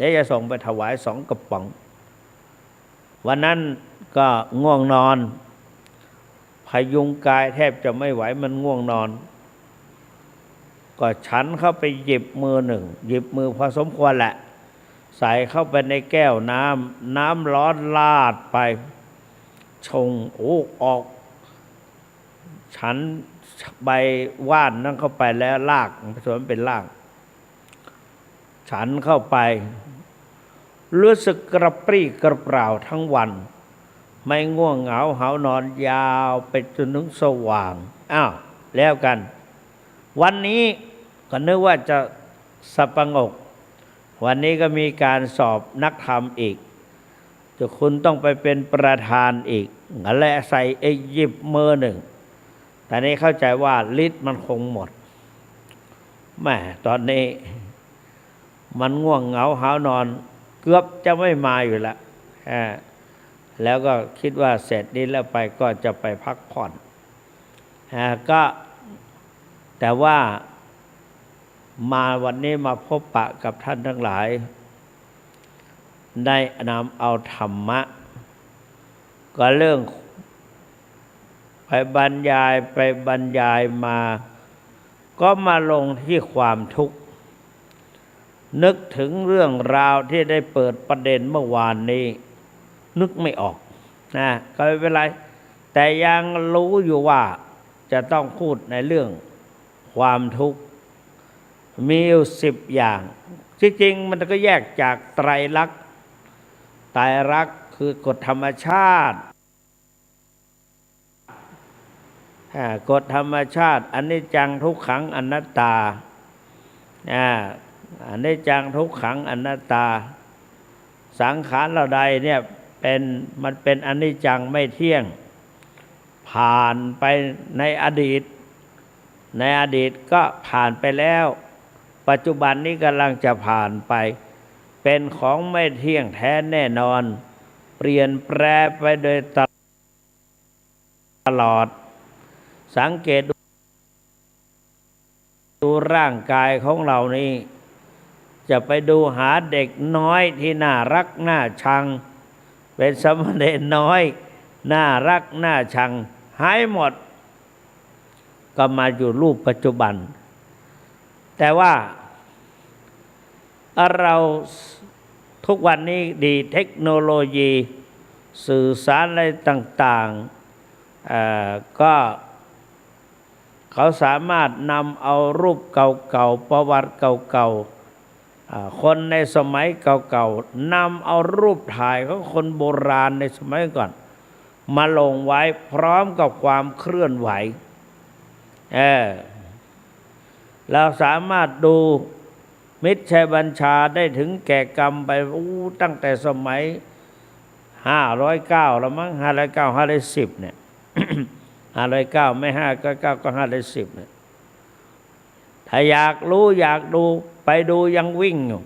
เดี๋ยวจะส่งไปถวาย2 กระป๋องวันนั้นก็ง่วงนอนพยุงกายแทบจะไม่ไหวมันง่วงนอนก็ฉันเข้าไปหยิบมือหนึ่งหยิบมือพอสมควรแหละใส่เข้าไปในแก้วน้ำร้อนลาดไปชงออกฉันใบว่านนั่นเข้าไปแล้วลากผสมเป็นลากฉันเข้าไปรู้สึกกระปรี้กระเปร่าทั้งวันไม่ง่วงเหงาหาวนอนยาวไปจนถึงสว่างแล้วกันวันนี้ก็นึกว่าจะสับประงกวันนี้ก็มีการสอบนักธรรมอีกจะคุณต้องไปเป็นประธานอีกและใส่หยิบมือหนึ่งแต่นี้เข้าใจว่าฤทธิ์มันคงหมดแม่ตอนนี้มันง่วงเหงาหาวนอนเกือบจะไม่มาอยู่แล้วแล้วก็คิดว่าเสร็จนี้แล้วไปก็จะไปพักผ่อนก็แต่ว่ามาวันนี้มาพบปะกับท่านทั้งหลายได้นำเอาธรรมะก็เรื่องไปบรรยายมาก็มาลงที่ความทุกข์นึกถึงเรื่องราวที่ได้เปิดประเด็นเมื่อวานนี้นึกไม่ออกก็ไม่เป็นไรแต่ยังรู้อยู่ว่าจะต้องพูดในเรื่องความทุกข์มีอยู่10 อย่างที่จริงมันก็แยกจากไตรลักษณ์ไตรลักษณ์คือกฎธรรมชาติกฎธรรมชาติอนิจจังทุกขังอนัตตาอนิจจังทุกขังอนัตตาสังขารเราใดเนี่ยมันเป็นอนิจจังไม่เที่ยงผ่านไปในอดีตก็ผ่านไปแล้วปัจจุบันนี้กำลังจะผ่านไปเป็นของไม่เที่ยงแท้แน่นอนเปลี่ยนแปรไปโดยตลอดสังเกตดูร่างกายของเรานี้จะไปดูหาเด็กน้อยที่น่ารักน่าชังเป็นสมณเณรน้อยน่ารักน่าชังหายหมดก็มาอยู่รูปปัจจุบันแต่ว่าเราทุกวันนี้ดีเทคโนโลยีสื่อสารอะไรต่างๆก็เขาสามารถนำเอารูปเก่าๆประวัติเก่าๆคนในสมัยเก่าๆนำเอารูปถ่ายของคนโบราณในสมัยก่อนมาลงไว้พร้อมกับความเคลื่อนไหวเราสามารถดูมิตรชัยบัญชาได้ถึงแก่กรรมไปตั้งแต่สมัย509แล้วมั้ง509 510เนี่ย 509ไม่5ก็9ก็510เนี่ยถ้าอยากรู้อยากดูไปดูยังวิ่งอยู่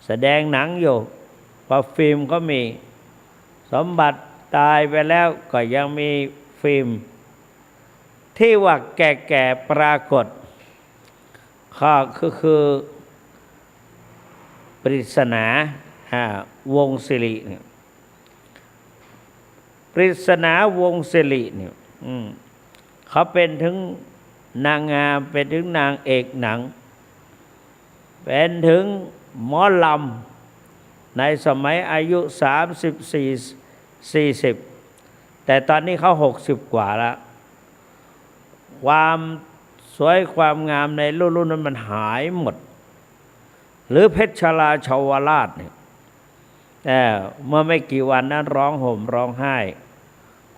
แสดงหนังอยู่พอฟิล์มก็มีสมบัติตายไปแล้วก็ยังมีฟิล์มที่ว่าแก่ๆปรากฏคือปริศนาวงศิริเนี่ยปริศนาวงศิริเนี่ยเขาเป็นถึงนางงามเป็นถึงนางเอกหนังเป็นถึงหมอลำในสมัยอายุ34-40แต่ตอนนี้เขา60 กว่าแล้วความสวยความงามในรุ่นนั้นมันหายหมดหรือเพชรชลาชาวราชเนี่ยเมื่อไม่กี่วันนั้นร้องห่มร้องไห้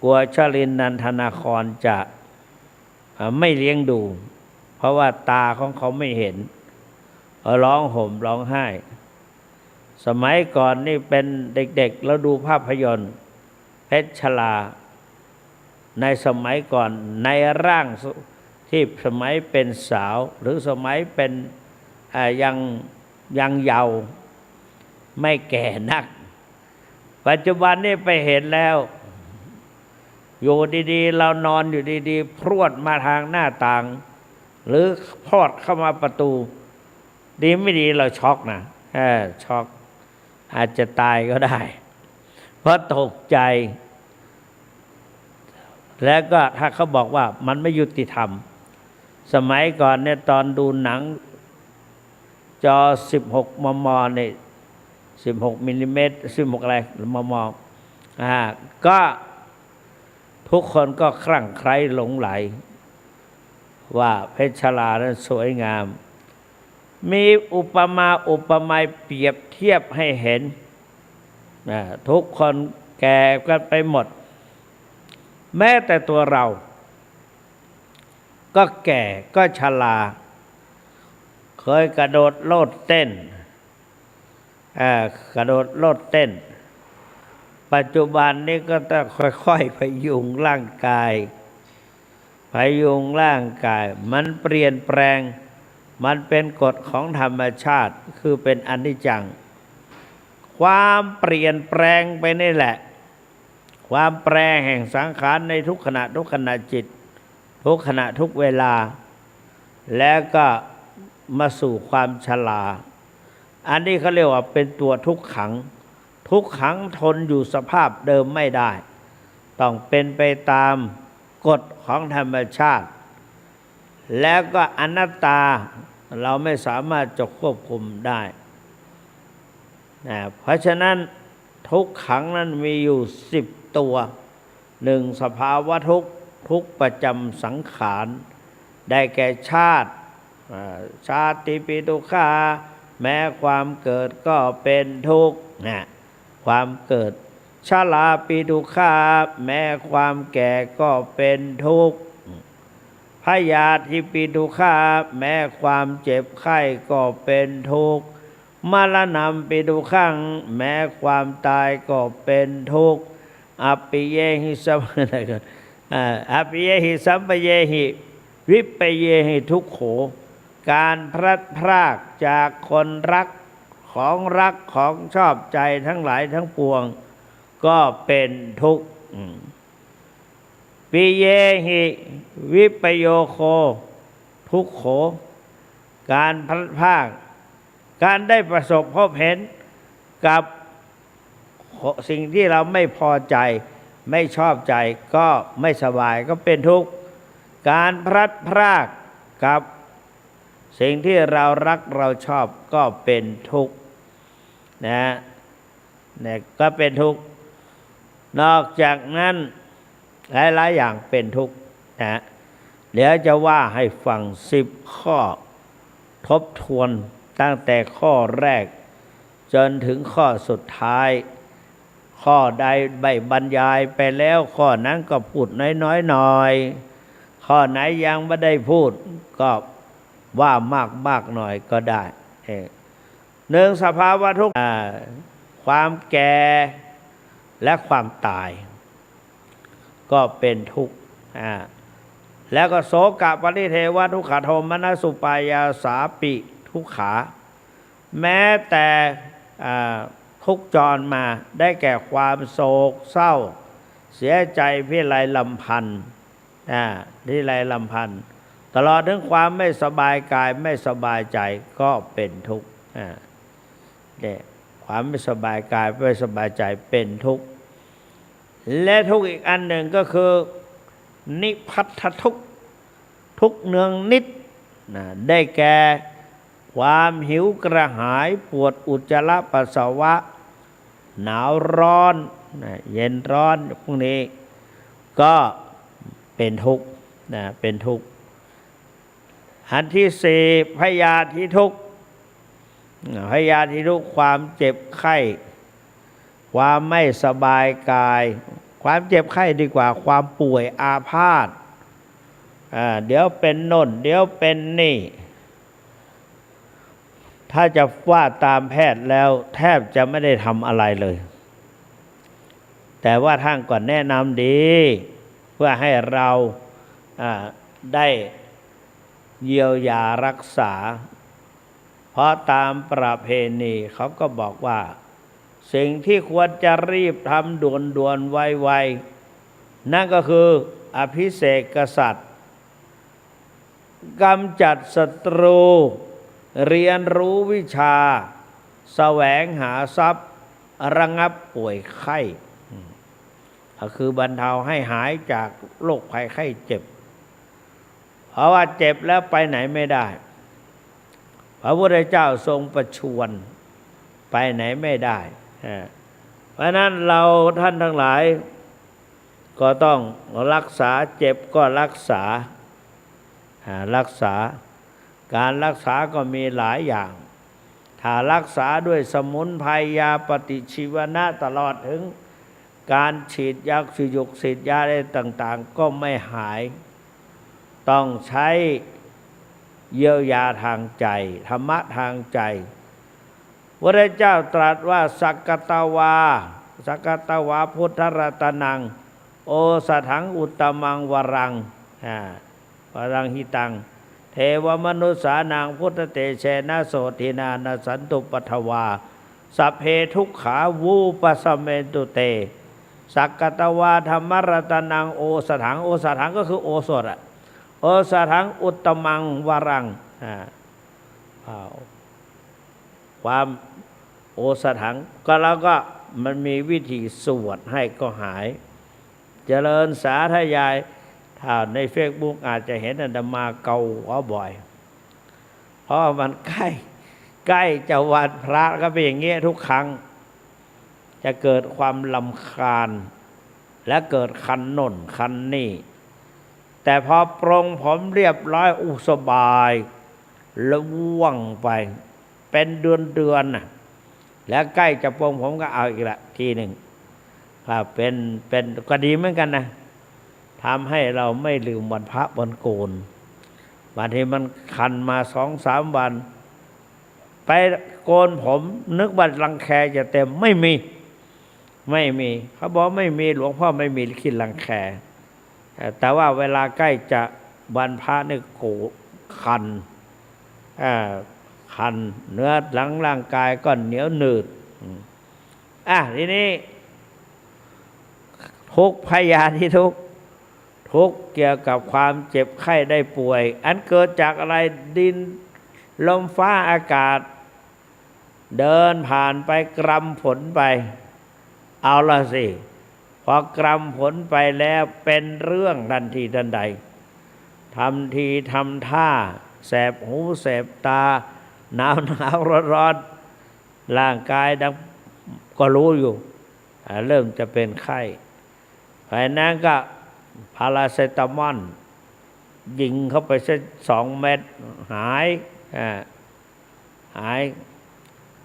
กลัวชลินนันทนาครจะไม่เลี้ยงดูเพราะว่าตาของเขาไม่เห็นร้องห่มร้องไห้สมัยก่อนนี่เป็นเด็กๆแล้วดูภาพยนตร์เพชรชลาในสมัยก่อนในร่างที่สมัยเป็นสาวหรือสมัยเป็นยังเยาว์ไม่แก่นักปัจจุบันนี่ไปเห็นแล้วอยู่ดีๆเรานอนอยู่ดีๆพรวดมาทางหน้าต่างหรือพอดเข้ามาประตูดีไม่ดีเราช็อกนะช็อก อาจจะตายก็ได้ เพราะตกใจ แล้วก็ถ้าเขาบอกว่ามันไม่ยุติธรรมสมัยก่อนเนี่ยตอนดูหนังจอ16 มมเนี่ย16 มิลลิเมตร16อะไรมมก็ทุกคนก็คลั่งไคล้หลงไหลว่าเพชรลานั้นสวยงามมีอุปมาอุปไมยเปรียบเทียบให้เห็นทุกคนแก่กันไปหมดแม้แต่ตัวเราก็แก่ก็ชราเคยกระโดดโลดเต้นกระโดดโลดเต้นปัจจุบันนี้ก็ต้องค่อยๆพยุงร่างกายพยุงร่างกายมันเปลี่ยนแปลงมันเป็นกฎของธรรมชาติคือเป็นอนิจจังความเปลี่ยนแปลงไปนี่แหละความแปรแห่งสังขารในทุกขณะทุกขณะจิตทุกขณะทุกเวลาแล้วก็มาสู่ความชราอันนี้เขาเรียกว่าเป็นตัวทุกขังทุกขังทนอยู่สภาพเดิมไม่ได้ต้องเป็นไปตามกฎของธรรมชาติแล้วก็อนัตตาเราไม่สามารถจะควบคุมได้เพราะฉะนั้นทุกขังนั้นมีอยู่10 ตัว1สภาวะทุกประจำสังขารได้แก่ชาติชาติปิทุกขาแม้ความเกิดก็เป็นทุกข์ความเกิดชราปิทุกขาแม้ความแก่ก็เป็นทุกข์พยาธิปิทุกขาแม้ความเจ็บไข้ก็เป็นทุกข์มรณะปิทุกขังแม้ความตายก็เป็นทุกข์อัปปิเยหิสัมอัปปิเยหิสัมปเยหิวิปเยหิทุกโขการพลัดพรากจากคนรักของชอบใจทั้งหลายทั้งปวงก็เป็นทุกข์ปิเยหิวิปโยโคทุกโขการพลัดพรากการได้ประสบพบเห็นกับสิ่งที่เราไม่พอใจไม่ชอบใจก็ไม่สบายก็เป็นทุกข์การพลัดพรากกับสิ่งที่เรารักเราชอบก็เป็นทุกข์ก็เป็นทุกข์นอกจากนั้นหลายๆอย่างเป็นทุกข์เดี๋ยวจะว่าให้ฟัง10 ข้อทบทวนตั้งแต่ข้อแรกจนถึงข้อสุดท้ายข้อใดใบบรรยายไปแล้วข้อนั้นก็พูดน้อยๆหน่อยข้อไหนยังไม่ได้พูดก็ว่ามากหน่อยก็ได้1สภาวะทุกข์ความแก่และความตายก็เป็นทุกข์แล้วก็โสกะปริเทวทุกขโทมนัสสุปายาสาปิทุกขาแม้แต่ทุกจรมาได้แก่ความโศกเศร้าเสียใจพิไรลำพันธ์พิไรลำพันธ์ตลอดถึงความไม่สบายกายไม่สบายใจก็เป็นทุกข์ความไม่สบายกายไม่สบายใจเป็นทุกข์และทุกข์อีกอันหนึ่งก็คือนิพพัทธทุกข์ทุกข์เนืองนิดได้แก่ความหิวกระหายปวดอุจจาระปัสสาวะหนาวร้อนเย็นร้อนพวกนี้ก็เป็นทุกข์เป็นทุกข์อันที่4พยาธิทุกข์พยาธิทุกข์ความเจ็บไข้ความไม่สบายกายความเจ็บไข้ดีกว่าความป่วยอาพาธเดี๋ยวเป็นโน่นเดี๋ยวเป็นนี่ถ้าจะว่าตามแพทย์แล้วแทบจะไม่ได้ทำอะไรเลยแต่ว่าท่านก็แนะนำดีเพื่อให้เราได้เยียวยารักษาเพราะตามประเพณีเขาก็บอกว่าสิ่งที่ควรจะรีบทำด่วนๆไวๆนั่นก็คืออภิเษกกษัตริย์กำจัดศัตรูเรียนรู้วิชาแสวงหาทรัพย์ ระงับป่วยไข้ก็คือบรรเทาให้หายจากโรคภัยไข้เจ็บเพราะว่าเจ็บแล้วไปไหนไม่ได้พระพุทธเจ้าทรงประชวรไปไหนไม่ได้เพราะนั้นเราท่านทั้งหลายก็ต้องรักษาเจ็บก็รักษาการรักษาก็มีหลายอย่างถ้ารักษาด้วยสมุนไพรยาปฏิชีวนะตลอดถึงการฉีดยาฉีดยาอะไรต่างๆก็ไม่หายต้องใช้เยียวยาทางใจธรรมะทางใจพระเจ้าตรัสว่าสักกตวาพุทธรัตนังโอสถังอุตตมังวรังวรังหิตังเทวมนุสานังพุทธเตเชนะโสตินานะสันตุปทวาสัพเพทุกขาวูปสเมตุเตสักกตวาธรรมรัตนังโอสถังโอสถังก็คือโอสถโอสถังอุตตมังวรังความโอสถังก็แล้วก็มันมีวิธีสวดให้ก็หายเจริญสาธยายถ้าในเฟซบุ๊กอาจจะเห็นอาตมาเกาหัวบ่อยเพราะมันใกล้จะวันพระก็เป็นอย่างเงี้ยทุกครั้งจะเกิดความรำคาญและเกิดคันโน่นคันนี่แต่พอปรงผมเรียบร้อยสบายแล้วว่างไปเป็นเดือนน่ะแล้วใกล้จะปรงผมก็เอาอีกละทีหนึ่งเป็นก็ดีเหมือนกันนะทำให้เราไม่ลืมวันพระวันโกนบางทีมันคันมา2-3 วันไปโกนผมนึกว่ารังแคจะเต็มไม่มีเขาบอกไม่มีหลวงพ่อไม่มีคิดรังแคแต่ว่าเวลาใกล้จะวันพระนี่โกคันเนื้อหลังร่างกายก็เหนียวหนืดทีนี้ทุกพยาธิทุกเกี่ยวกับความเจ็บไข้ได้ป่วยอันเกิดจากอะไรดินลมฟ้าอากาศเดินผ่านไปกรำผลไปเอาละสิพอกรำผลไปแล้วเป็นเรื่องทันทีทันใดทำทีทำท่าแสบหูแสบตาหนาวร้อนร่างกายดังก็รู้อยู่เริ่มจะเป็นไข้ภายนั้นก็พาราเซตามอลยิงเข้าไปสัก2 เม็ดหาย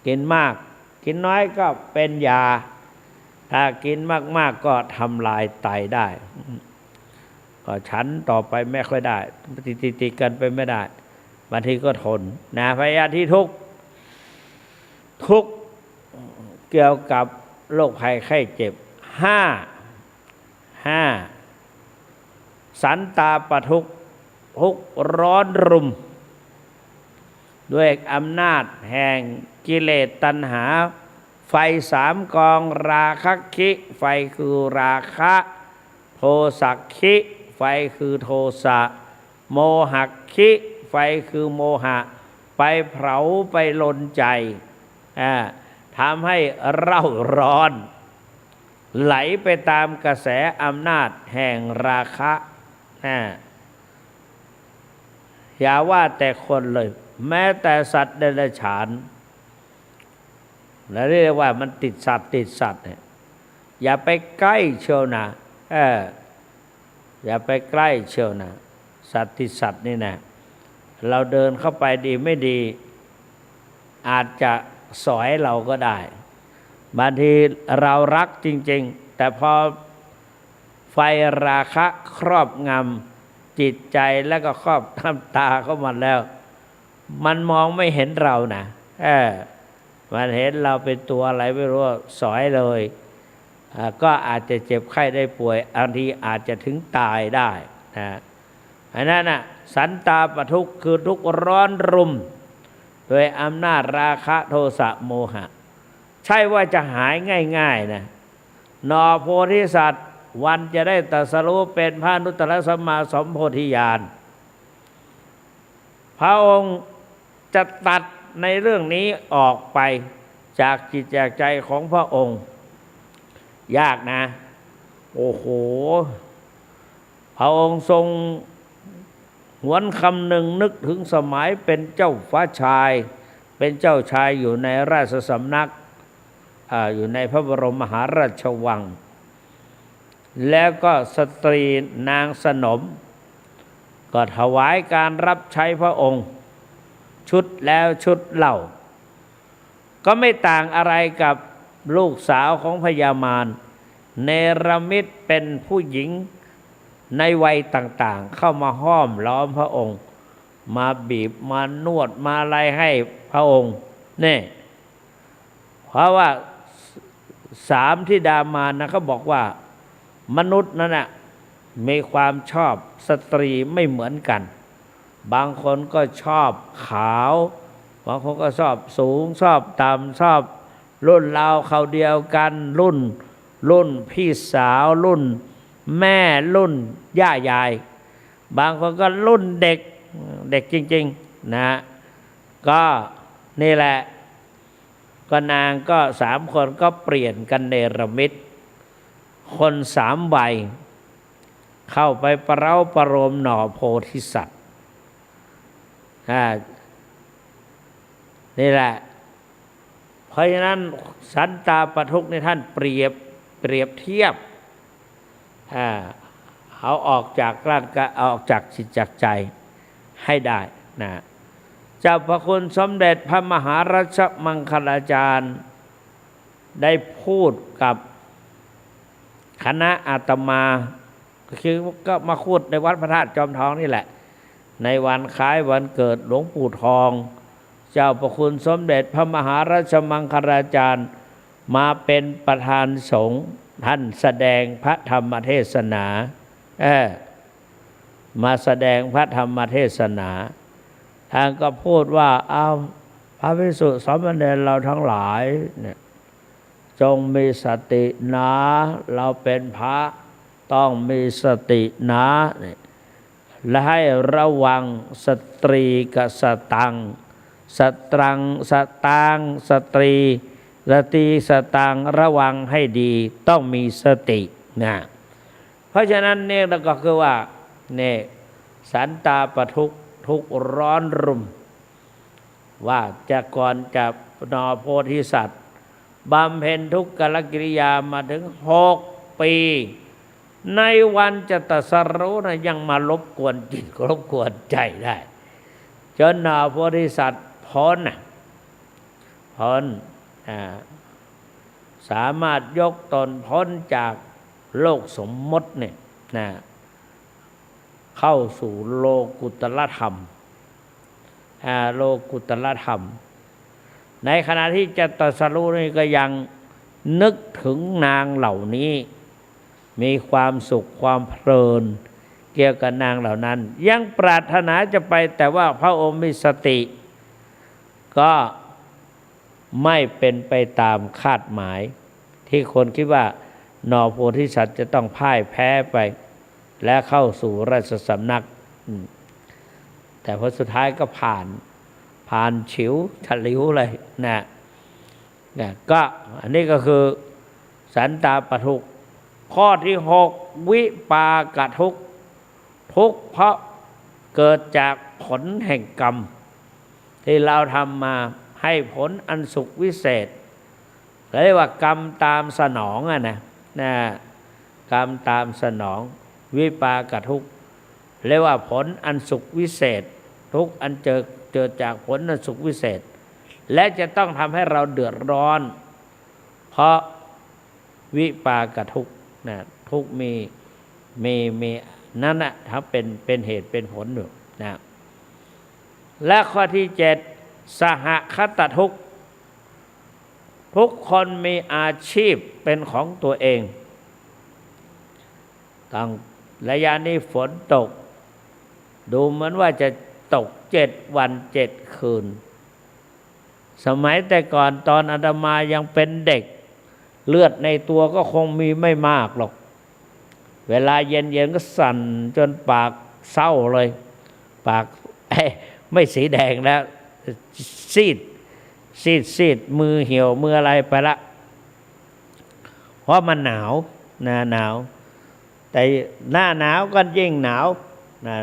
กินมากกินน้อยก็เป็นยาถ้ากินมากๆก็ทำลายไตได้ก็ฉันต่อไปไม่ค่อยได้ติดกันไปไม่ได้บางทีก็ทนนะพยาธิทุกเกี่ยวกับโรคภัยไข้เจ็บ5สันตาปทุกร้อนรุมด้วยอำนาจแห่งกิเลสตัณหาไฟ3 กองราคะคิไฟคือราคะโทสักคิไฟคือโทสะโมหะคิไฟคือโมหะไปเผาไปลนใจทำให้เร่าร้อนไหลไปตามกระแสอำนาจแห่งราคะอย่าว่าแต่คนเลยแม้แต่สัตว์เดรัจฉานแล้วเรียกว่ามันติดสัตว์เนี่ยอย่าไปใกล้เชียวนะอย่าไปใกล้เชียวนะสัตว์ติดสัตว์นี่นะเราเดินเข้าไปดีไม่ดีอาจจะสอยเราก็ได้บางทีเรารักจริงๆแต่พอไฟราคะครอบงำจิตใจแล้วก็ครอบน้ำตาเข้ามาแล้วมันมองไม่เห็นเรานะมันเห็นเราเป็นตัวอะไรไม่รู้สอยเลยก็อาจจะเจ็บไข้ได้ป่วยบางทีอาจจะถึงตายได้อันนั้นน่ะสันตาปทุกข์คือทุกข์ร้อนรุมโดยอำนาจราคะโทสะโมหะใช่ว่าจะหายง่ายๆนะนอโพธิสัตว์วันจะได้ตรัสรู้เป็นพระอนุตตรสัมมาสัมโพธิญาณพระองค์จะตัดในเรื่องนี้ออกไป จากจิตจากใจของพระองค์ยากนะโอ้โหพระองค์ทรงหวนคำหนึ่งนึกถึงสมัยเป็นเจ้าฟ้าชายเป็นเจ้าชายอยู่ในราชสำนักอยู่ในพระบรมมหาราชวังแล้วก็สตรีนางสนมก็ถวายการรับใช้พระองค์ชุดแล้วชุดเล่าก็ไม่ต่างอะไรกับลูกสาวของพญามารเนรมิตเป็นผู้หญิงในวัยต่างๆเข้ามาห้อมล้อมพระองค์มาบีบมานวดมาอะไรให้พระองค์นี่เพราะว่าสามธิดามารนะเขาบอกว่ามนุษย์นั้นน่ะมีความชอบสตรีไม่เหมือนกันบางคนก็ชอบขาวบางคนก็ชอบสูงชอบต่ำชอบรุ่นราวเขาเดียวกันรุ่นพี่สาวรุ่นแม่รุ่นย่ายายบางคนก็รุ่นเด็กจริงๆนะก็นี่แหละก็นางก็สามคนก็เปลี่ยนกันเนรมิตคนสามใบเข้าไปประเร้าประโลมหน่อโพธิสัตว์นี่แหละเพราะฉะนั้นสันตาปทุกข์ในท่านเปรียบเทียบเอาออกจากร่างกายออกจากจิตจากใจให้ได้นะเจ้าพระคุณสมเด็จพระมหารัชมังคลาจารย์ได้พูดกับคณะอาตมาคือก็มาพูดในวัดพระธาตุจอมทองนี่แหละในวันคล้ายวันเกิดหลวงปู่ทองเจ้าพระคุณสมเด็จพระมหาราชมังคลาจารย์มาเป็นประธานสงฆ์ท่านแสดงพระธรรมเทศนามาแสดงพระธรรมเทศนาท่านก็พูดว่าเอาพระภิกษุสามเณรเราทั้งหลายเนี่ยจงมีสตินะเราเป็นพระต้องมีสตินะและให้ระวังสตรีกับสตังสตางสตรีสตังระวังให้ดีต้องมีสตินะเพราะฉะนั้นเนี่ยก็คือว่าเนี่ยสันตาปทุกข์ทุกข์ร้อนรุ่มว่าจะก่อนจะนอโพธิสัตว์บำเพ็ญทุกขกิริยามาถึง6 ปีในวันจะตรัสรู้นะยังมารบกวนจิตรบกวนใจได้จนนอโพธิสัตว์พ้นสามารถยกตนพ้นจากโลกสมมติเนี่ยนะเข้าสู่โลกุตตรธรรมโลกุตตรธรรมในขณะที่จะตรัสรู้นี่ก็ยังนึกถึงนางเหล่านี้มีความสุขความเพลินเกี่ยวกับนางเหล่านั้นยังปรารถนาจะไปแต่ว่าพระองค์มีสติก็ไม่เป็นไปตามคาดหมายที่คนคิดว่านอโพธิสัตว์จะต้องพ่ายแพ้ไปและเข้าสู่ราชสำนักแต่พอสุดท้ายก็ผ่านฉิวฉลิวเลยนะก็อันนี้ก็คือสันตาปทุกข์ข้อที่6วิปากทุกข์ทุกข์เพราะเกิดจากผลแห่งกรรมที่เราทำมาให้ผลอันสุขวิเศษเรียกว่ากรรมตามสนองนะกรรมตามสนองวิปากทุกข์เรียกว่าผลอันสุขวิเศษทุกอันเกิดจากผลอันสุขวิเศษและจะต้องทำให้เราเดือดร้อนเพราะวิปากทุกข์ทุกมีนั่นนะถ้าเป็นเหตุเป็นผลอยู่นะและข้อที่7สหคตทุกข์ทุกคนมีอาชีพเป็นของตัวเองตั้งระยะนี้ฝนตกดูเหมือนว่าจะตก7 วัน 7 คืนสมัยแต่ก่อนตอนอาตมายังเป็นเด็กเลือดในตัวก็คงมีไม่มากหรอกเวลาเย็นๆก็สั่นจนปากเศร้าเลยปากไม่สีแดงแล้ว ซีดมือเหี่ยวมืออะไรไปละเพราะมันหนาวหนาวแต่หน้าหนาวก็ยิ่งหนาว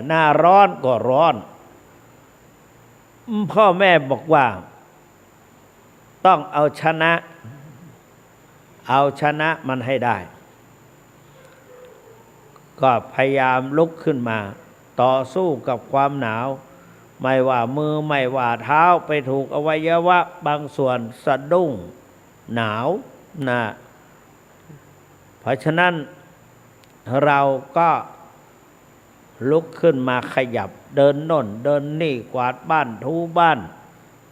หน้าร้อนก็ร้อนพ่อแม่บอกว่าต้องเอาชนะมันให้ได้ก็พยายามลุกขึ้นมาต่อสู้กับความหนาวไม่ว่ามือไม่ว่าเท้าไปถูกอวัยวะบางส่วนสะดุ้งหนาวนะเพราะฉะนั้นเราก็ลุกขึ้นมาขยับเดินโน่นเดินนี่กวาดบ้านถูบ้าน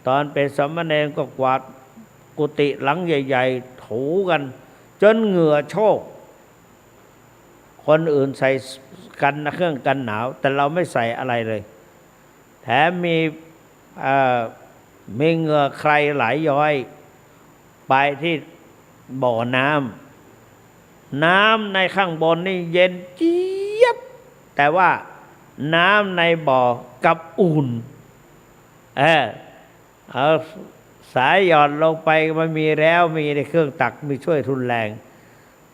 ตอนเป็นสามเณรก็กวาดกุฏิหลังใหญ่ๆถูกันจนเหงื่อโชกคนอื่นใส่กันเครื่องกันหนาวแต่เราไม่ใส่อะไรเลยแถมมีเหงื่อใครไหลย้อยไปที่บ่อน้ำในข้างบนนี่เย็นเจี๊ยบแต่ว่าน้ำในบ่อกับอุ่นเอาสายหย่อนลงไปมันมีแล้วมีในเครื่องตักมีช่วยทุนแรง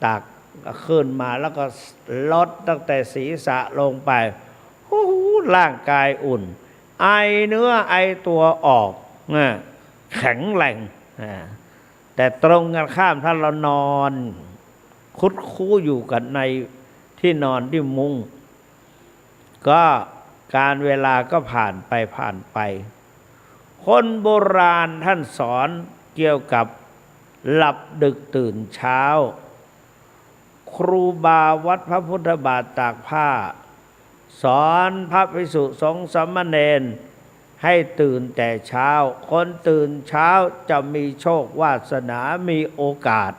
ตักขึ้นมาแล้วก็ลดตั้งแต่ศีรษะลงไปร่างกายอุ่นไอเนื้อไอตัวออกแข็งแรงแต่ตรงกันข้ามถ้าเรานอนคุดคู้อยู่กันในที่นอนที่มุ้งก็การเวลาก็ผ่านไปคนโบราณท่านสอนเกี่ยวกับหลับดึกตื่นเช้าครูบาวัดพระพุทธบาทตากผ้าสอนพระภิกษุสงฆ์สามเณรให้ตื่นแต่เช้าคนตื่นเช้าจะมีโชควาสนามีโอกาส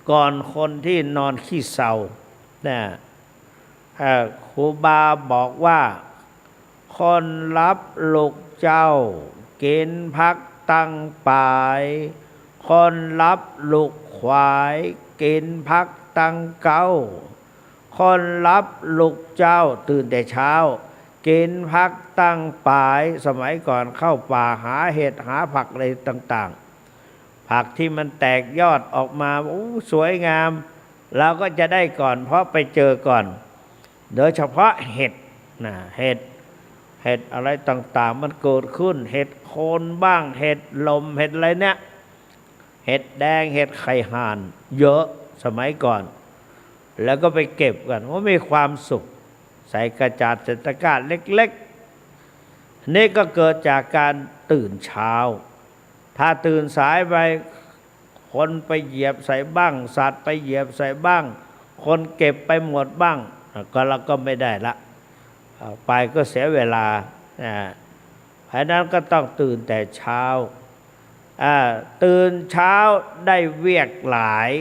ก่อนคนที่นอนขี้เศร้าครูบาบอกว่าคนรับลูกเจ้ากินพักตั้งปลายคนรับลูกควายกินพักตั้งเก้าคนรับลูกเจ้าตื่นแต่เช้ากินพักตั้งปลายสมัยก่อนเข้าป่าหาเห็ดหาผักอะไรต่างๆผักที่มันแตกยอดออกมาสวยงามเราก็จะได้ก่อนเพราะไปเจอก่อนโดยเฉพาะเห็ดเห็ดอะไรต่างๆมันเกิดขึ้นเห็ดโคนบ้างเห็ดลมเห็ดอะไรเนี่ยเห็ดแดงเห็ดไข่ห่านเยอะสมัยก่อนแล้วก็ไปเก็บกันว่ามีความสุขใส่กระจาดใส่ตะกร้าเล็กๆนี่ก็เกิดจากการตื่นเช้าถ้าตื่นสายไปคนไปเหยียบใส่บ้างสัตว์ไปเหยียบใส่บ้างคนเก็บไปหมดบ้างก็เราก็ไม่ได้ละไปก็เสียเวลาเพราะนั้นก็ต้องตื่นแต่เช้าตื่นเช้าได้เวียกหลาย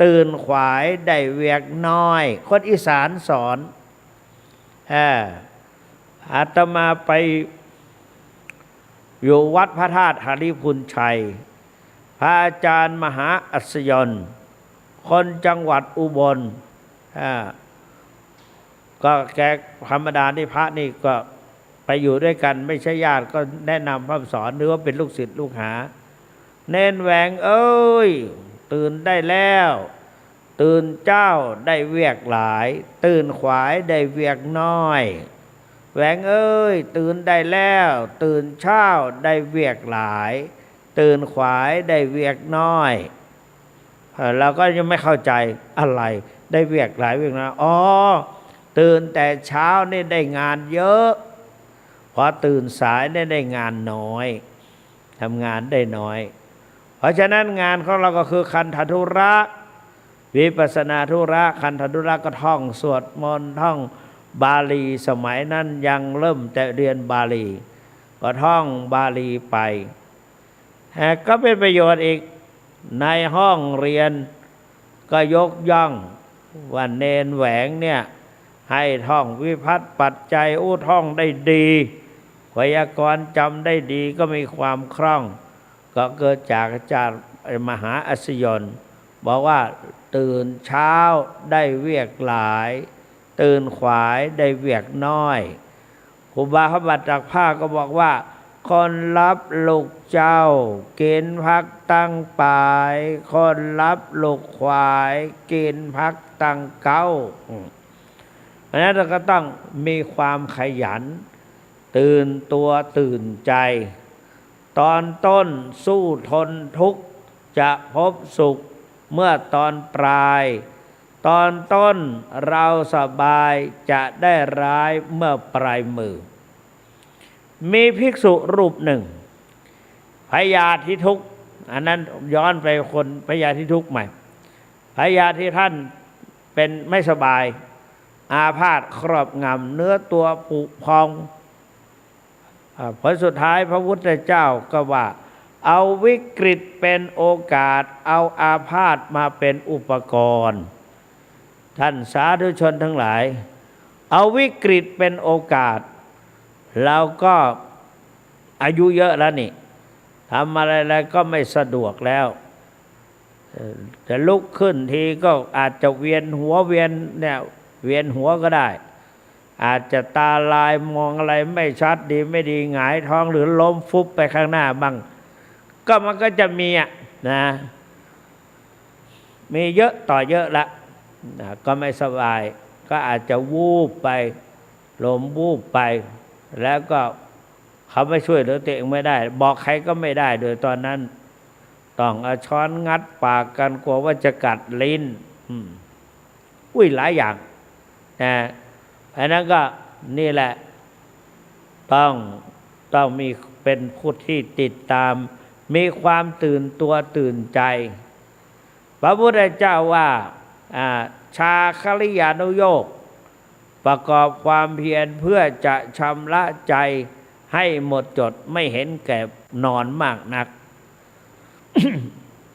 ตื่นขวายได้เวียกน้อยคนอีสานสอนอาตมาไปอยู่วัดพระธาตุหฤพุนชัยพระอาจารย์มหาอัศยนต์คนจังหวัดอุบลก็แกธรรมดาที่พระนี่ก็ไปอยู่ด้วยกันไม่ใช่ญาติก็แนะนำพร่ำสอนหรือว่าเป็นลูกศิษย์ลูกหาเน้นแหวงเอ้ยตื่นได้แล้วตื่นเจ้าได้เวียกหลายตื่นขวายได้เวียกน้อยแหวงเอ้ยตื่นได้แล้วตื่นเช้าได้เวียกหลายตื่นขวายได้เวียกน้อยเราก็ยังไม่เข้าใจอะไรได้เวียกหลายเวียกน้อยตื่นแต่เช้านี่ได้งานเยอะพอตื่นสายได้งานน้อยทำงานได้น้อยเพราะฉะนั้นงานของเราก็คือคันธธุระวิปัสสนาธุระคันธธุระก็ท่องสวดมนต์ท่องบาลีสมัยนั้นยังเริ่มแต่เรียนบาลีก็ท่องบาลีไปก็เป็นประโยชน์อีกในห้องเรียนก็ยกย่องว่าเนนแหวงเนี่ยให้ท่องวิภัตปัจจัยท่องได้ดีไวยากรณ์จำได้ดีก็มีความคล่องก็เกิดจากอาจารย์มหาอัศยนต์บอกว่าตื่นเช้าได้เวียกหลายตื่นขวายได้เวียกน้อยครูบาพระบัตรจากผ้าก็บอกว่า คนรับลูกเจ้ากินพักตั้งปลายคนรับลูกควายกินพักตั้งเก้าเพราะฉะนั้นเราก็ต้องมีความขยันตื่นตัวตื่นใจตอนต้นสู้ทนทุกข์จะพบสุขเมื่อตอนปลายตอนต้นเราสบายจะได้ร้ายเมื่อปลายมือมีภิกษุรูปหนึ่งพยาธิทุกข์อันนั้นย้อนไปคนพยาธิทุกข์ใหม่พยาธิท่านเป็นไม่สบายอาพาธครอบงำเนื้อตัวผุพองผลสุดท้ายพระพุทธเจ้าก็ว่าเอาวิกฤตเป็นโอกาสเอาอาพาธมาเป็นอุปกรณ์ท่านสาธุชนทั้งหลายเอาวิกฤตเป็นโอกาสเราก็อายุเยอะแล้วนี่ทำอะไรๆก็ไม่สะดวกแล้วจะลุกขึ้นทีก็อาจจะเวียนหัวเวียนหัวก็ได้อาจจะตาลายมองอะไรไม่ชัดดีไม่ดีหงายท้องหรือล้มฟุบไปข้างหน้าบ้างก็มันก็จะมีนะมีเยอะต่อเยอะละก็ไม่สบายก็อาจจะวูบไปล้มวูบไปแล้วก็เขาไม่ช่วยเหลือตัวเองไม่ได้บอกใครก็ไม่ได้โดยตอนนั้นต้องเอาช้อนงัดปากกันกลัวว่าจะกัดลิ้นหลายอย่างนะอันนั้นก็นี่แหละต้องมีเป็นผู้ที่ติดตามมีความตื่นตัวตื่นใจพระพุทธเจ้าว่าชาคริยานุโยคประกอบความเพียรเพื่อจะชำระใจให้หมดจดไม่เห็นแก่นอนมากนัก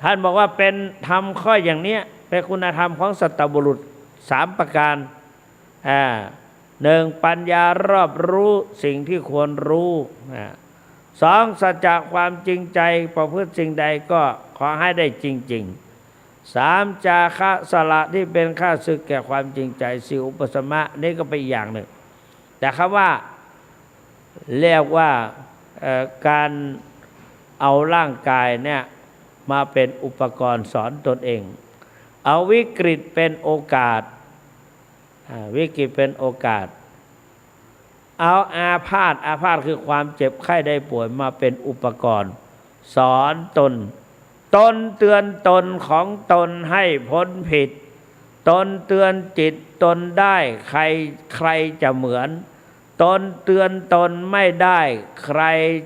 ท่านบอกว่าเป็นธรรมข้ออย่างนี้เป็นคุณธรรมของสัตบุรุษ3ประการ1ปัญญารอบรู้สิ่งที่ควรรู้2สัจจะความจริงใจประพฤติสิ่งใดก็ขอให้ได้จริงๆ3จาคะสละที่เป็นข้าศึกแก่ความจริงใจ4อุปสมะนี่ก็เป็นอย่างหนึ่งแต่คำว่าเรียกว่าการเอาร่างกายเนี่ยมาเป็นอุปกรณ์สอนตนเองเอาวิกฤตเป็นโอกาสวิกฤตเป็นโอกาสเอาอาพาธคือความเจ็บไข้ได้ป่วยมาเป็นอุปกรณ์สอนตนเตือนตนของตนให้พ้นผิดตนเตือนจิตตนได้ใครจะเหมือนตนเตือนตนไม่ได้ใคร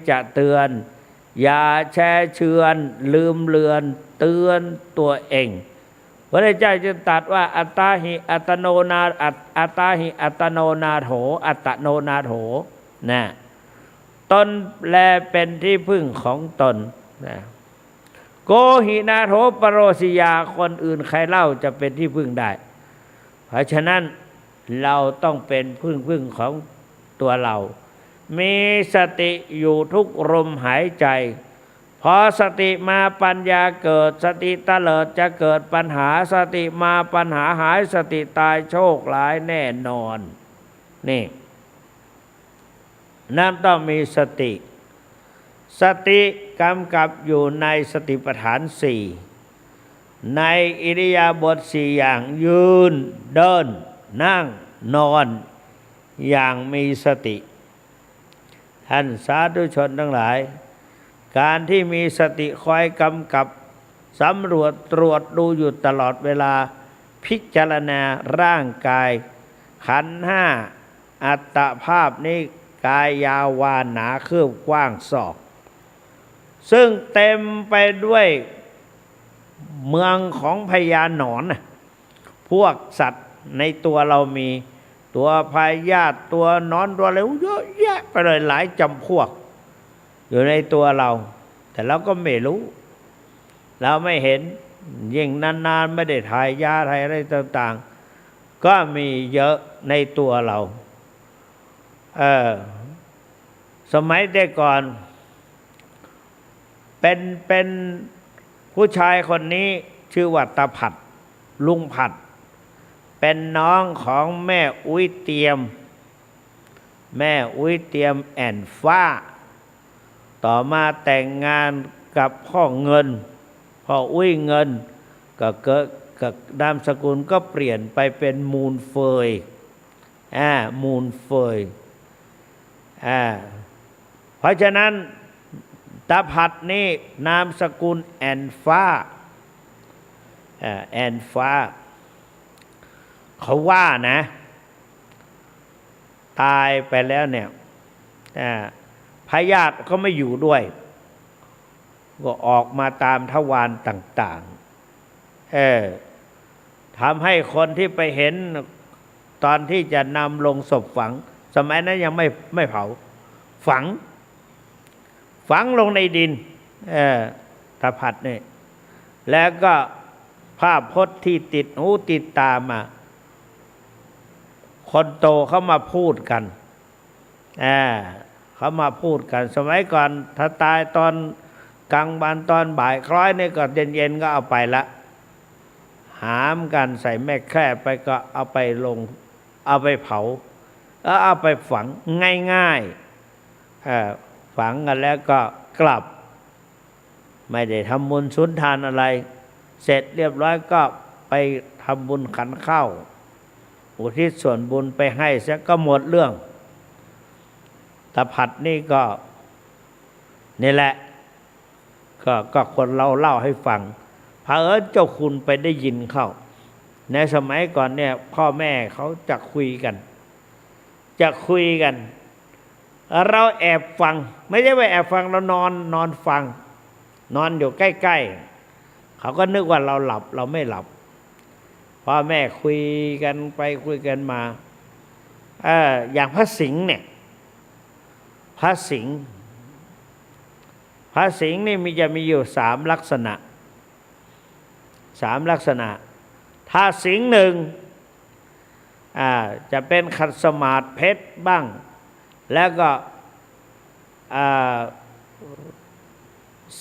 จะเตือนอย่าแช่เชือนลืมเลือนเตือนตัวเองพระเจ้าจึงตรัสว่าอัตตาหิอัตโนนาอัตตาหิอัตโนนาโถอัตโนนาโถนะตนแลเป็นที่พึ่งของตนนะโกหินาโถปโรสิยาคนอื่นใครเล่าจะเป็นที่พึ่งได้เพราะฉะนั้นเราต้องเป็นพึ่งของตัวเรามีสติอยู่ทุกลมหายใจพอสติมาปัญญาเกิดสติเตลิดจะเกิดปัญหาสติมาปัญหาหายสติตายโชคร้ายแน่นอนนี่นั่นต้องมีสติกำกับอยู่ในสติปัฏฐาน4ในอิริยาบถ4อย่างยืนเดินนั่งนอนอย่างมีสติท่านสาธุชนทั้งหลายการที่มีสติคอยกำกับสำรวจตรวจดูอยู่ตลอดเวลาพิจารณาร่างกายขันธ์5อัตภาพนี้กายยาววานหนาคืบกว้างศอกซึ่งเต็มไปด้วยเมืองของพญาหนอนพวกสัตว์ในตัวเรามีตัวพยาธิตัวนอนตัวอะไรเยอะแยะไปเลยหลายจำพวกอยู่ในตัวเราแต่เราก็ไม่รู้เราไม่เห็นยิ่งนานๆไม่ได้ถ่ายยาถ่ายอะไรต่างๆก็มีเยอะในตัวเราสมัยแต่ก่อนเป็นผู้ชายคนนี้ชื่อว่าตาผัดลุงผัดเป็นน้องของแม่อุ้ยเตรียมแอนฟ้า ต่อมาแต่งงานกับพ่อเงินพ่ออุ้ยเงินก็เกิดกับนามสกุลก็เปลี่ยนไปเป็นมูลเฟยมูลเฟยเพราะฉะนั้นตาผัดนี่นามสกุลแอนฟ้าแอนฟ้าเขาว่านะตายไปแล้วเนี่ยพญาติก็ไม่อยู่ด้วยก็ออกมาตามทวารต่างๆทำให้คนที่ไปเห็นตอนที่จะนำลงศพฝังสมัยนั้นยังไม่เผาฝังลงในดินตาผัดนี่แล้วก็ภาพพจน์ที่ติดหูติดตามาคนโตเขามาพูดกันเขามาพูดกันสมัยก่อนถ้าตายตอนกลางวันตอนบ่ายคล้อยนี่ก็เย็นๆก็เอาไปละหามกันใส่แม่แคร่ไปก็เอาไปลงเอาไปเผาแล้วเอาไปฝังง่ายๆฝังกันแล้วก็กลับไม่ได้ทำบุญสุนทานอะไรเสร็จเรียบร้อยก็ไปทำบุญขันข้าวอุทิศส่วนบุญไปให้เสียก็หมดเรื่องตาผัดนี่ก็นี่แหละก็คนเราเล่าให้ฟังเผอิญเจ้าคุณไปได้ยินเข้าในสมัยก่อนเนี่ยพ่อแม่เขาจะคุยกันเราแอบฟังไม่ใช่ว่าแอบฟังเรานอนฟังนอนอยู่ใกล้ๆเขาก็นึกว่าเราหลับเราไม่หลับพ่อแม่คุยกันไปคุยกันมาอย่างพระสิงห์เนี่ยพระสิงห์นี่จะมีอยู่3 ลักษณะถ้าสิงห์หนึ่งจะเป็นขัดสมาธิเพชรบ้างแล้วก็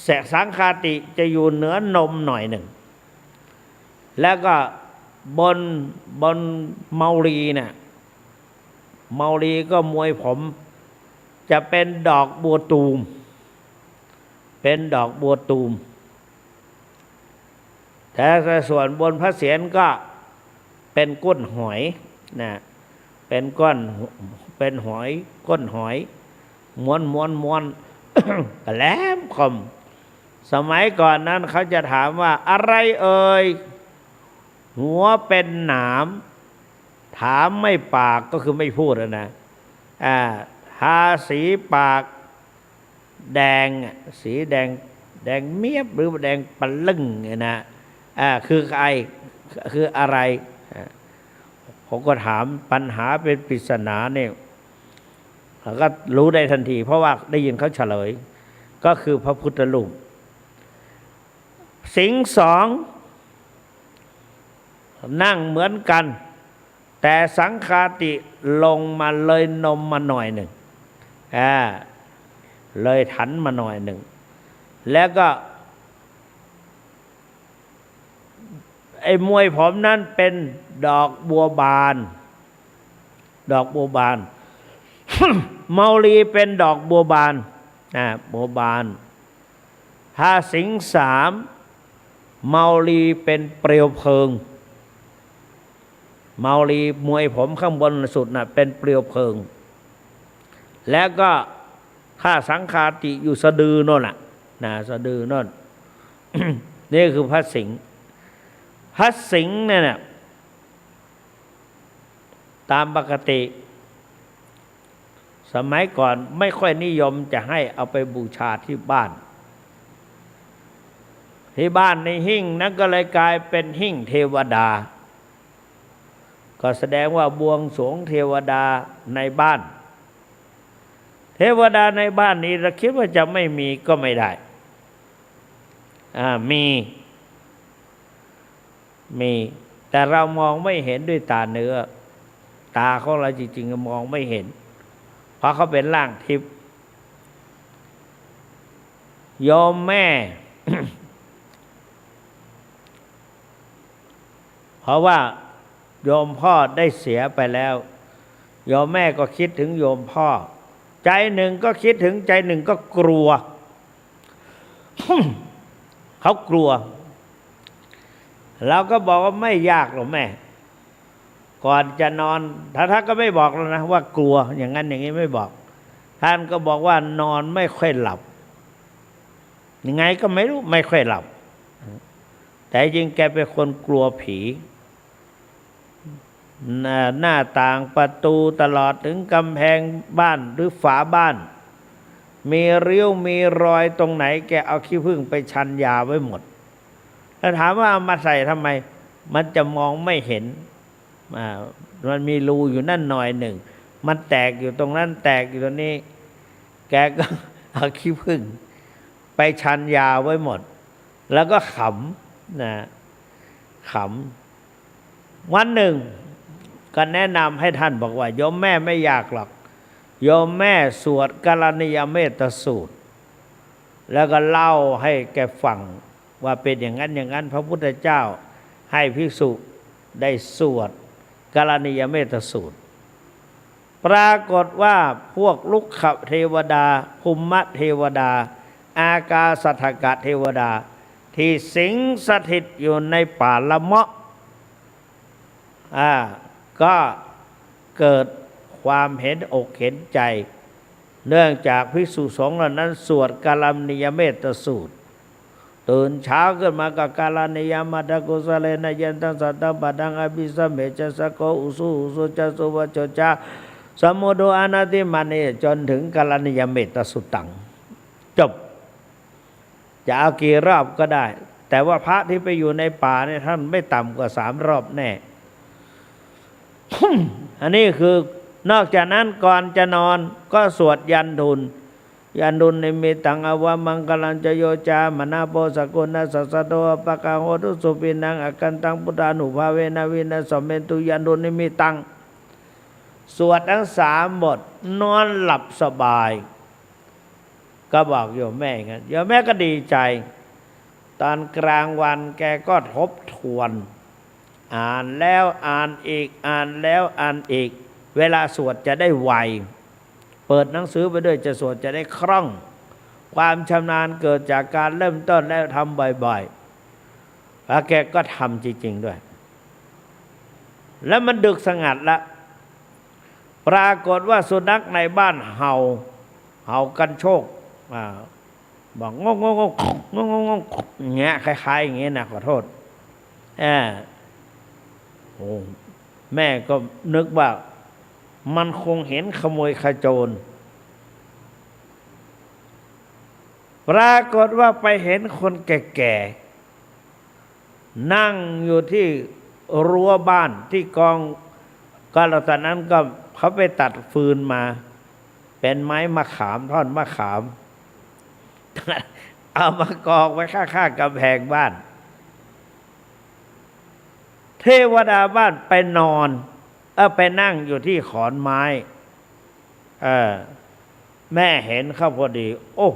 แสกสังคาติจะอยู่เหนือนมหน่อยหนึ่งแล้วก็บนเมารีเนี่ยเมารีก็มวยผมจะเป็นดอกบัวตูมแต่ส่วนบนพระเศียรก็เป็นก้นหอยนะเป็นหอยก้นหอยม้วน แหลมคมสมัยก่อนนั้นเขาจะถามว่าอะไรเอ่ยหัวเป็นหนามถามไม่ปากก็คือไม่พูดนะทาสีปากแดงสีแดงเมียบหรือแดงปะลึ่งนะคือใครคืออะไรผมก็ถามปัญหาเป็นปริศนาเนี่ยก็รู้ได้ทันทีเพราะว่าได้ยินเขาเฉลยก็คือพระพุทธรูปสิงห์2นั่งเหมือนกันแต่สังคาติลงมาเลยนมมาหน่อยหนึ่งเลยถันมาหน่อยหนึ่งแล้วก็ไอ้มวยผมนั้นเป็นดอกบัวบาน เมาลีเป็นดอกบัวบานบัวบานถ้าสิงห์3เมาลีเป็นเปลวเพลิงเมาลีมวยผมข้างบนสุดน่ะเป็นเปลวเพลิงแล้วก็ถ้าสังคาติอยู่สะดือโน่นสะดือโน่น นี่คือพระสิงห์เนี่ยตามปกติสมัยก่อนไม่ค่อยนิยมจะให้เอาไปบูชาที่บ้านในหิ้งนั้นก็เลยกลายเป็นหิ้งเทวดาก็แสดงว่าบวงสรวงเทวดาในบ้านเทวดาในบ้านนี้เราคิดว่าจะไม่มีก็ไม่ได้มีแต่เรามองไม่เห็นด้วยตาเนื้อตาของเราจริงๆมองไม่เห็นเพราะเขาเป็นร่างทิพย์โยมแม่ เพราะว่าโยมพ่อได้เสียไปแล้วโยมแม่ก็คิดถึงโยมพ่อ ใจหนึ่งก็คิดถึงใจหนึ่งก็กลัว เขากลัวเราก็บอกว่าไม่ยากหรอกแม่ก่อนจะนอนท่านก็ไม่บอกแล้วนะว่ากลัวอย่างนั้นอย่างนี้ไม่บอกท่านก็บอกว่านอนไม่ค่อยหลับยังไงก็ไม่รู้ไม่ค่อยหลับแต่จริงแกเป็นคนกลัวผีหน้าต่างประตูตลอดถึงกำแพงบ้านหรือฝาบ้านมีริ้วมีรอยตรงไหนแกเอาขี้ผึ้งไปชันยาไว้หมดแล้วถามว่าเอามาใส่ทำไมมันจะมองไม่เห็นมันมีรูอยู่นั่นหน่อยหนึ่งมันแตกอยู่ตรงนั้นแตกอยู่ตรงนี้แกก็เอาขี้ผึ้งไปชันยาไว้หมดแล้วก็ขำนะขำวันหนึ่งก็แนะนำให้ท่านบอกว่าโยมแม่ไม่อยากหรอกโยมแม่สวดกัลยาณเมตสูตรแล้วก็เล่าให้แกฟังว่าเป็นอย่างนั้นอย่างนั้นพระพุทธเจ้าให้ภิกษุได้สวดกัลยาณเมตสูตรปรากฏว่าพวกลุกขเทวดาภูมิเทวดาอากาสัทธกเทวดาที่สิงสถิตอยู่ในป่าละเมาะก็เกิดความเห็นอกเห็นใจเนื่องจากภิกษุสงฆ์เหล่านั้นสวดกัลยาณเมตสูตรตื่นเช้าขึ้นมากับกัลยามัตกุสเลนะยันตังสัตตปัดังอภิสัมเมจสโกอุสุอุสุจสุวัจจาสมุโดอนาติมานีจนถึงกัลยาณเมตสุตังจบจะเอากี่รอบก็ได้แต่ว่าพระที่ไปอยู่ในป่าเนี่ยท่านไม่ต่ำกว่า3 รอบแน่ อันนี้คือนอกจากนั้นก่อนจะนอนก็สวดยันทุนนิมิตังอวมังกลัญจโยจามนาโปสกุณัสสะโตปะกาโหตุสุปินังอกันตังพุทธานุภาเวนะวินะสมเมตุยันทุนนิมิตังสวดทั้ง3 บทนอนหลับสบายก็บอกโยมแม่งั้นโยมแม่ก็ดีใจตอนกลางวันแกก็ทบทวนอ่านแล้วอ่านอีกอ่านแล้วอ่านอีกเวลาสวดจะได้ไวเปิดหนังสือไปด้วยจะสวดจะได้คล่องความชำนาญเกิดจากการเริ่มต้นแล้วทำบ่อยๆแล้วแกก็ทำจริงๆด้วยแล้วมันดึกสงัดละปรากฏว่าสุนัขในบ้านเห่ากันโชคบอกงงงงงงงงอย่างเงี้ยคล้ายๆอย่างเงี้ยนะขอโทษแม่ก็นึกว่ามันคงเห็นขโมยขโจรปรากฏว่าไปเห็นคนแก่ๆนั่งอยู่ที่รั้วบ้านที่กองก็ตอนนั้นก็เขาไปตัดฟืนมาเป็นไม้มะขามท่อนมะขามเอามากองไว้ข้างๆกำแพงบ้านเทวดาบ้านไปนอนไปนั่งอยู่ที่ขอนไม้แม่เห็นเข้าพอดีโอ้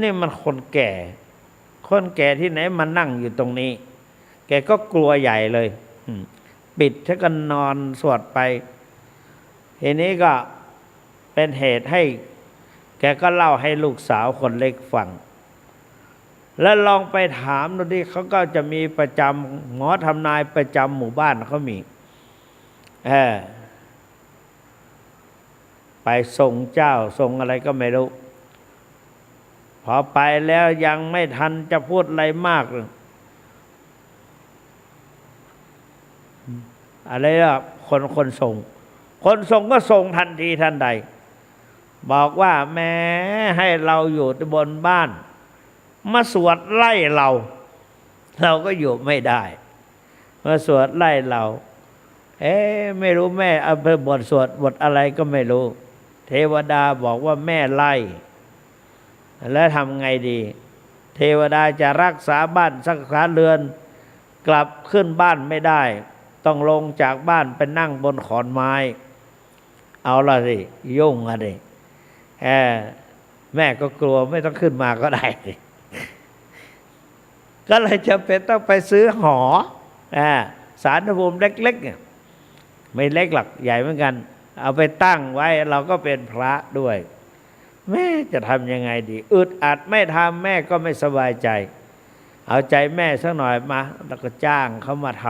นี่มันคนแก่ที่ไหนมานั่งอยู่ตรงนี้แกก็กลัวใหญ่เลยปิดแล้วก็นอนสวดไปทีนี้ก็เป็นเหตุให้แกก็เล่าให้ลูกสาวคนเล็กฟังแล้วลองไปถามดูดิเขาก็จะมีประจำหมอทำนายประจำหมู่บ้านเขามีไปส่งเจ้าส่งอะไรก็ไม่รู้พอไปแล้วยังไม่ทันจะพูดอะไรมากอะไรล่ะคนส่งก็ส่งทันทีทันใดบอกว่าแม้ให้เราอยู่บนบ้านมาสวดไล่เราก็อยู่ไม่ได้มาสวดไล่เราไม่รู้แม่เอาไปบทสวดบทอะไรก็ไม่รู้เทวดาบอกว่าแม่ไล่แล้วทำไงดีเทวดาจะรักษาบ้านรักษาเรือนกลับขึ้นบ้านไม่ได้ต้องลงจากบ้านไปนั่งบนขอนไม้เอาละสิยุ่งอะไรแม่ก็กลัวไม่ต้องขึ้นมาก็ได้ก็เลยจะเป็นต้องไปซื้อหอศาลภูมิเล็กๆเนี่ยไม่เล็กหรอกใหญ่เหมือนกัน เอาไปตั้งไว้เราก็เป็นพระด้วยแม่จะทำยังไงดีอึดอัดไม่ทำแม่ก็ไม่สบายใจเอาใจแม่สักหน่อยมาแล้วก็จ้างเขามาท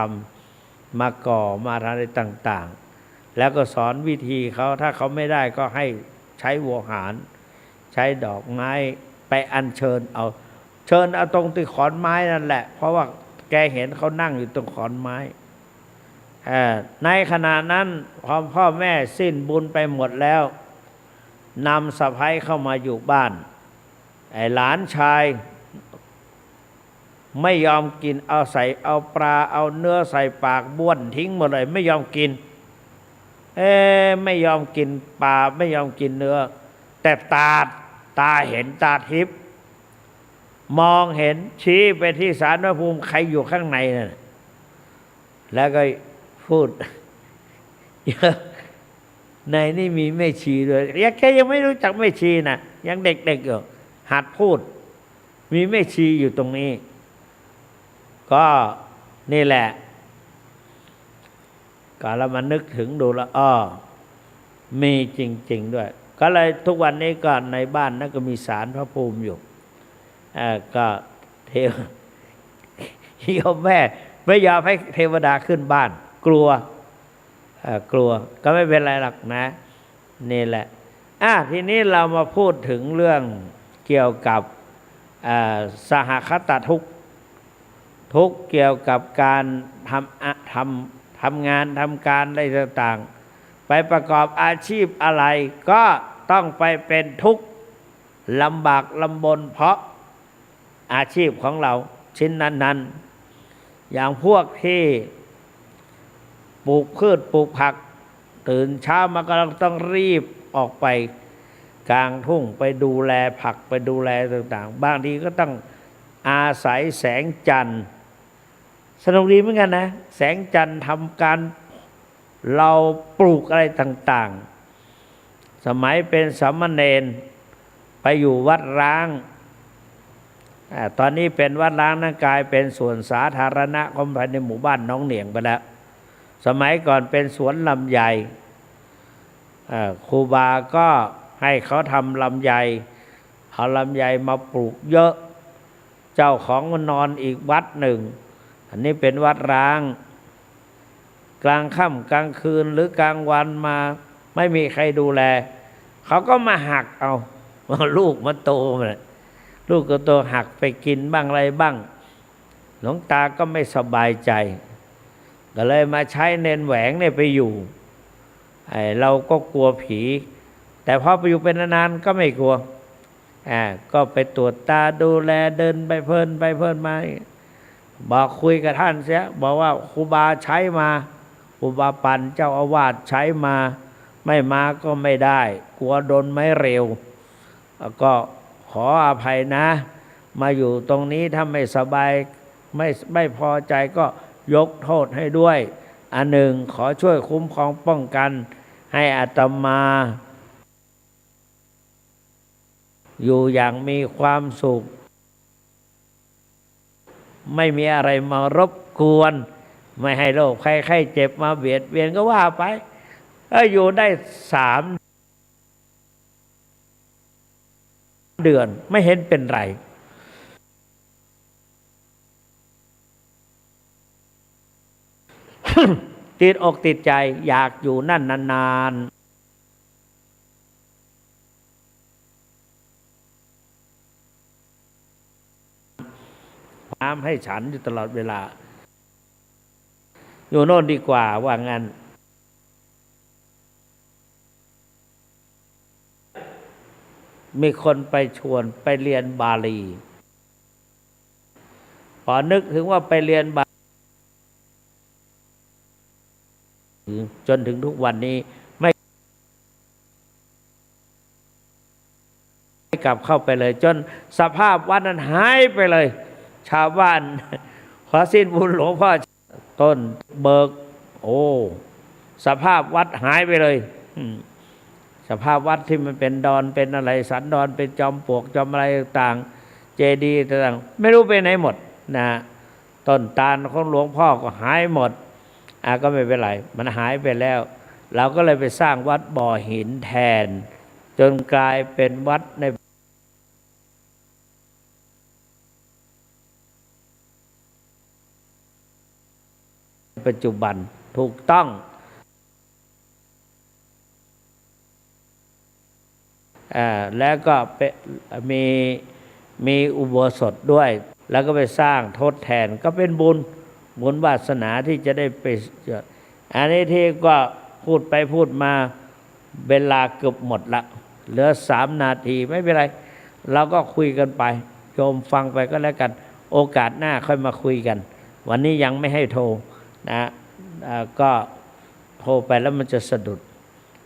ำมาก่อมาอะไรต่างๆแล้วก็สอนวิธีเขาถ้าเขาไม่ได้ก็ให้ใช้โวหารใช้ดอกไม้ไปอัญเชิญเอาเชิญเอาตรงที่ขอนไม้นั่นแหละเพราะว่าแกเห็นเขานั่งอยู่ตรงขอนไม้ในขณะนั้นพอพ่อแม่สิ้นบุญไปหมดแล้วนำสะใภ้เข้ามาอยู่บ้านไอ้หลานชายไม่ยอมกินเอาปลาเอาเนื้อใส่ปากบ้วนทิ้งหมดเลยไม่ยอมกินไม่ยอมกินปลาไม่ยอมกินเนื้อแต่ตาเห็นตาทิพย์มองเห็นชี้ไปที่ศาลพระภูมิใครอยู่ข้างในนั่นแล้วก็พูดในนี่มีแม่ชีด้วยแกยังไม่รู้จักแม่ชีนะยังเด็กๆอยู่หัดพูดมีแม่ชีอยู่ตรงนี้ก็นี่แหละก็เรามานึกถึงดูแล้วมีจริงๆด้วยก็เลยทุกวันนี้ก็ในบ้านนั้นก็มีศาลพระภูมิอยู่ก็โยมแม่ไม่ยอมให้เทวดาขึ้นบ้านกลัวก็ไม่เป็นไรหรอกนะนี่แหละทีนี้เรามาพูดถึงเรื่องเกี่ยวกับสหคตทุกข์เกี่ยวกับการทำงานทำการอะไรต่างๆไปประกอบอาชีพอะไรก็ต้องไปเป็นทุกข์ลำบากลำบนเพราะอาชีพของเราชิ้นนั้นๆอย่างพวกที่ปลูกพืชปลูกผักตื่นเช้ามาก็ต้องรีบออกไปกลางทุ่งไปดูแลผักไปดูแลต่างๆบางทีก็ต้องอาศัยแสงจันทร์สนุกดีเหมือนกันนะแสงจันทร์ทำการเราปลูกอะไรต่างๆสมัยเป็นสามเณรไปอยู่วัดร้างตอนนี้เป็นวัดร้างนั่นกลายเป็นสวนสาธารณะของภายในหมู่บ้านน้องเหนียงไปแล้วสมัยก่อนเป็นสวนลำไยครูบาก็ให้เขาทำลำไยเอาลำไยมาปลูกเยอะเจ้าของมันนอนอีกวัดหนึ่งอันนี้เป็นวัดร้างกลางค่ำกลางคืนหรือกลางวันมาไม่มีใครดูแลเขาก็มาหักเอาลูกมันโตเลยลูกก็โตหักไปกินบ้างอะไรบ้างหลวงตาก็ไม่สบายใจก็เลยมาใช้เนนแหวงเนี่ยไปอยู่เราก็กลัวผีแต่พอไปอยู่เป็นนานๆก็ไม่กลัวก็ไปตรวจตาดูแลเดินไปเพลินมาบอกคุยกับท่านเสียบอกว่าครูบาใช้มาครูบาปันเจ้าอาวาสใช้มาไม่มาก็ไม่ได้กลัวโดนไม้เร็วก็ขออภัยนะมาอยู่ตรงนี้ถ้าไม่สบายไม่พอใจก็ยกโทษให้ด้วยอันหนึ่งขอช่วยคุ้มครองป้องกันให้อาตมาอยู่อย่างมีความสุขไม่มีอะไรมารบกวนไม่ให้โรคไข้เจ็บมาเบียดเบียนก็ว่าไปอยู่ได้3 เดือนไม่เห็นเป็นไรติดอกติดใจอยากอยู่นั่นนานๆน้ำให้ฉันอยู่ตลอดเวลาอยู่โน่นดีกว่าว่างั้นมีคนไปชวนไปเรียนบาลีพอนึกถึงว่าไปเรียนบาลีจนถึงทุกวันนี้ไม่กลับเข้าไปเลยจนสภาพวัดนั้นหายไปเลยชาวบ้านขอสิ้นบุญหลวงพ่อต้นเบิกสภาพวัดหายไปเลยสภาพวัดที่มันเป็นดอนเป็นอะไรสันดอนเป็นจอมปลวกจอมอะไรต่างเจดีย์ต่างไม่รู้ไปไหนหมดนะต้นตาลของหลวงพ่อก็หายหมดก็ไม่เป็นไรมันหายไปแล้ว เราก็เลยไปสร้างวัดบ่อหินแทนจนกลายเป็นวัดในปัจจุบันถูกต้องแล้วก็มีอุโบสถด้วยแล้วก็ไปสร้างทดแทนก็เป็นบุญวาสนาที่จะได้ไปอันนี้ที่ก็พูดไปพูดมาเวลาเกือบหมดละเหลือ3 นาทีไม่เป็นไรเราก็คุยกันไปโยมฟังไปก็แล้วกันโอกาสหน้าค่อยมาคุยกันวันนี้ยังไม่ให้โทรนะก็โทรไปแล้วมันจะสะดุด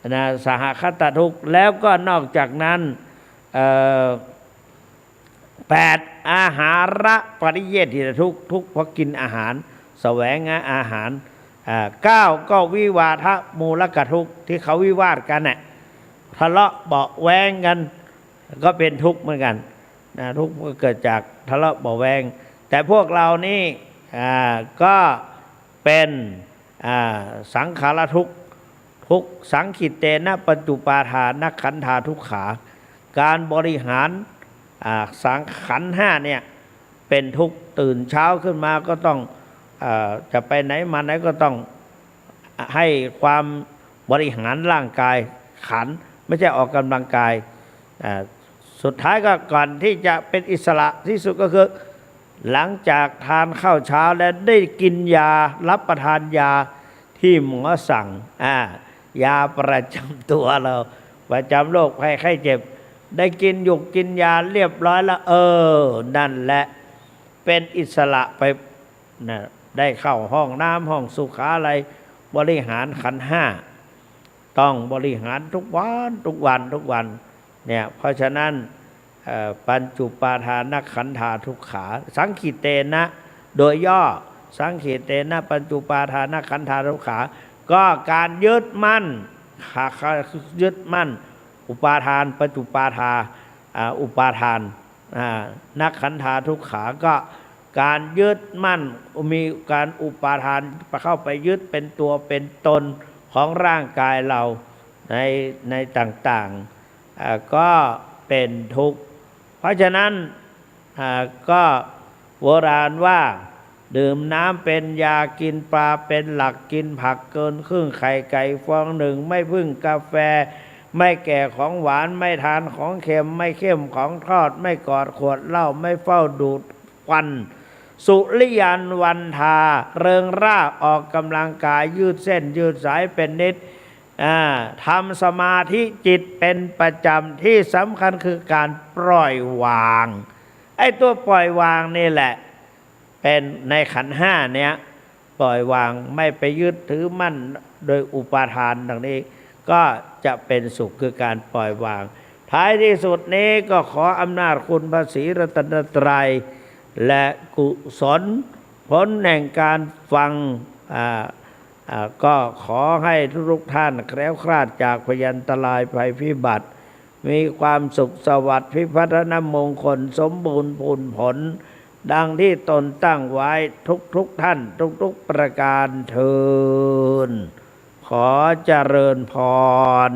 นะสหคตทุกข์แล้วก็นอกจากนั้น8อาหาระปริเยติทุกข์ทุกข์เพราะกินอาหารแสวงหาอาหาร9ก็วิวาทะมูลกทุกข์ที่เขาวิวาทกันน่ะทะเลาะเบาะแว้งกันก็เป็นทุกข์เหมือนกันนะทุกข์ก็เกิดจากทะเลาะเบาะแว้งแต่พวกเรานี่ก็เป็นสังขารทุกข์ทุกสังขิตเตนะปัจจุปาทานักขันธาทุกขาการบริหารสังขันธ์5เนี่ยเป็นทุกข์ตื่นเช้าขึ้นมาก็ต้องจะไปไหนมาไหนก็ต้องให้ความบริหารร่างกายขันไม่ใช่ออกกำลังกายสุดท้ายก็ก่อนที่จะเป็นอิสระที่สุดก็คือหลังจากทานข้าวเช้าแล้วได้กินยารับประทานยาที่หมอสั่งยาประจำตัวเราประจำโรคภัยไข้เจ็บได้กินหยุกกินยาเรียบร้อยแล้วนั่นแหละเป็นอิสระไปนะได้เข้าห้องน้ำห้องสุขาอะไรบริหารขันธ์5ต้องบริหารทุกวันเนี่ยเพราะฉะนั้นปัญจุปาทานขันธาทุกขาสังขิตเตนะโดยย่อสังขิตเตนะปัญจุปาทานขันธาทุกขาก็การยึดมั่นอุปาทานปัจจุปาทาอุปาทานนักขันธาทุกขาก็การยึดมั่นมีการอุปาทานเข้าไปยึดเป็นตัวเป็นตนของร่างกายเราในต่างๆก็เป็นทุกข์เพราะฉะนั้นก็โบราณว่าดื่มน้ำเป็นยากินปลาเป็นหลักกินผักเกินครึ่งไข่ไก่ฟองหนึ่งไม่พึ่งกาแฟไม่แก่ของหวานไม่ทานของเค็มไม่เข้มของทอดไม่กอดขวดเหล้าไม่เฝ้าดูดควันสุริยันวันทาเริงร่าออกกำลังกายยืดเส้นยืดสายเป็นนิดทำสมาธิจิตเป็นประจำที่สำคัญคือการปล่อยวางไอ้ตัวปล่อยวางนี่แหละเป็นในขันธ์5เนี้ยปล่อยวางไม่ไปยึดถือมั่นโดยอุปาทานดังนี้ก็จะเป็นสุขคือการปล่อยวางท้ายที่สุดนี้ก็ขออำนาจคุณพระศรีรัตนตรัยและกุศลผลแห่งการฟังก็ขอให้ทุกท่านแคล้วคลาดจากพยันตรายภัยพิบัติมีความสุขสวัสดิ์พิพัฒนมงคลสมบูรณ์ผลดังที่ตนตั้งไว้ทุกท่านทุกประการเทินขอเจริญพร